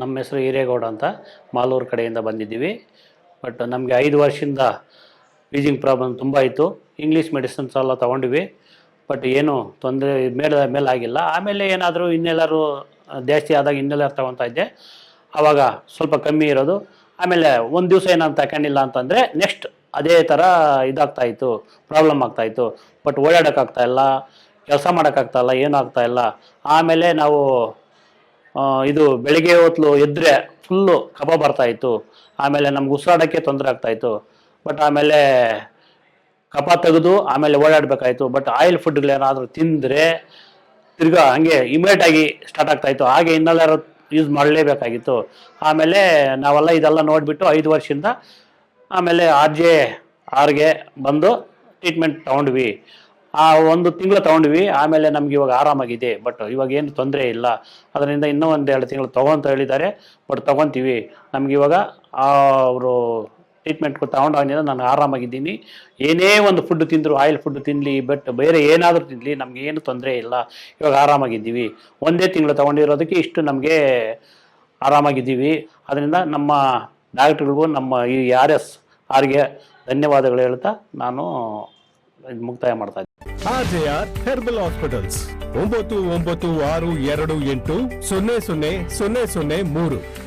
ನಮ್ಮ ಹೆಸರು ಹಿರೇಗೌಡ ಅಂತ ಮಾಲೂರು ಕಡೆಯಿಂದ ಬಂದಿದ್ದೀವಿ. ಬಟ್ ನಮಗೆ 5 ವರ್ಷದಿಂದ ವೀಸಿಂಗ್ ಪ್ರಾಬ್ಲಮ್ ತುಂಬ ಇತ್ತು. ಇಂಗ್ಲೀಷ್ ಮೆಡಿಸಿನ್ಸ್ ಎಲ್ಲ ತೊಗೊಂಡ್ವಿ, ಬಟ್ ಏನು ತೊಂದರೆ ಮೇಲಾಗಿಲ್ಲ. ಆಮೇಲೆ ಏನಾದರೂ ಇನ್ನೆಲ್ಲರೂ ಜಾಸ್ತಿ ಆದಾಗ ಇನ್ನೆಲ್ಲರೂ ತೊಗೊತಾ ಇದ್ದೆ, ಆವಾಗ ಸ್ವಲ್ಪ ಕಮ್ಮಿ ಇರೋದು. ಆಮೇಲೆ ಒಂದು ದಿವಸ ಏನಾದ್ರು ತಗೊಂಡಿಲ್ಲ ಅಂತಂದರೆ ನೆಕ್ಸ್ಟ್ ಅದೇ ಥರ ಇದಾಗ್ತಾಯಿತ್ತು, ಪ್ರಾಬ್ಲಮ್ ಆಗ್ತಾಯಿತ್ತು. ಬಟ್ ಓಡಾಡೋಕ್ಕಾಗ್ತಾಯಿಲ್ಲ, ಕೆಲಸ ಮಾಡೋಕ್ಕಾಗ್ತಾಯಿಲ್ಲ, ಏನೂ ಆಗ್ತಾಯಿಲ್ಲ. ಆಮೇಲೆ ನಾವು ಇದು ಬೆಳಿಗ್ಗೆ ಹೊತ್ತು ಎದ್ದರೆ ಫುಲ್ಲು ಕಫ ಬರ್ತಾಯಿತ್ತು. ಆಮೇಲೆ ನಮ್ಗೆ ಉಸಿರಾಡೋಕ್ಕೆ ತೊಂದರೆ ಆಗ್ತಾಯಿತ್ತು. ಬಟ್ ಆಮೇಲೆ ಕಫ ತೆಗೆದು ಆಮೇಲೆ ಓಡಾಡಬೇಕಾಯಿತು. ಬಟ್ ಆಯಿಲ್ ಫುಡ್ಗಳೇನಾದರೂ ತಿಂದರೆ ತಿರ್ಗಾ ಹಂಗೆ ಇಮಿಡಿಯೇಟಾಗಿ ಸ್ಟಾರ್ಟ್ ಆಗ್ತಾಯಿತ್ತು. ಹಾಗೆ ಇನ್ನೆಲ್ಲರೂ ಯೂಸ್ ಮಾಡಲೇಬೇಕಾಗಿತ್ತು. ಆಮೇಲೆ ನಾವೆಲ್ಲ ಇದೆಲ್ಲ ನೋಡಿಬಿಟ್ಟು 5 ವರ್ಷದಿಂದ ಆಮೇಲೆ RJRಗೆ ಬಂದು ಟ್ರೀಟ್ಮೆಂಟ್ ತೊಗೊಂಡ್ವಿ. ಆ 1 ತಿಂಗಳು ತೊಗೊಂಡ್ವಿ. ಆಮೇಲೆ ನಮ್ಗೆ ಇವಾಗ ಆರಾಮಾಗಿದೆ. ಬಟ್ ಇವಾಗ ಏನು ತೊಂದರೆ ಇಲ್ಲ. ಅದರಿಂದ ಇನ್ನೂ 1-2 ತಿಂಗಳು ತೊಗೊಂತ ಹೇಳಿದ್ದಾರೆ. ಬಟ್ ತೊಗೊತೀವಿ. ನಮ್ಗೆ ಇವಾಗ ಅವರು ಟ್ರೀಟ್ಮೆಂಟ್ ತೊಗೊಂಡಾಗಿಂದ ನಾನು ಆರಾಮಾಗಿದ್ದೀನಿ. ಏನೇ ಒಂದು ಫುಡ್ ತಿಂದರೂ, ಆಯಿಲ್ ಫುಡ್ ತಿನ್ನಲಿ, ಬಟ್ ಬೇರೆ ಏನಾದರೂ ತಿನ್ನಲಿ, ನಮಗೆ ಏನು ತೊಂದರೆ ಇಲ್ಲ. ಇವಾಗ ಆರಾಮಾಗಿದ್ದೀವಿ. 1 ತಿಂಗಳು ತೊಗೊಂಡಿರೋದಕ್ಕೆ ಇಷ್ಟು ನಮಗೆ ಆರಾಮಾಗಿದ್ದೀವಿ. ಅದರಿಂದ ನಮ್ಮ ಡಾಕ್ಟ್ರಿಗಳಿಗೂ ನಮ್ಮ ಈ RSRಗೆ ಧನ್ಯವಾದಗಳು ಹೇಳ್ತಾ ನಾನು ಮುಕ್ತಾಯ ಮಾಡ್ತಾ ಇದ್ದೀನಿ. RJR herbal hospitals 9962280003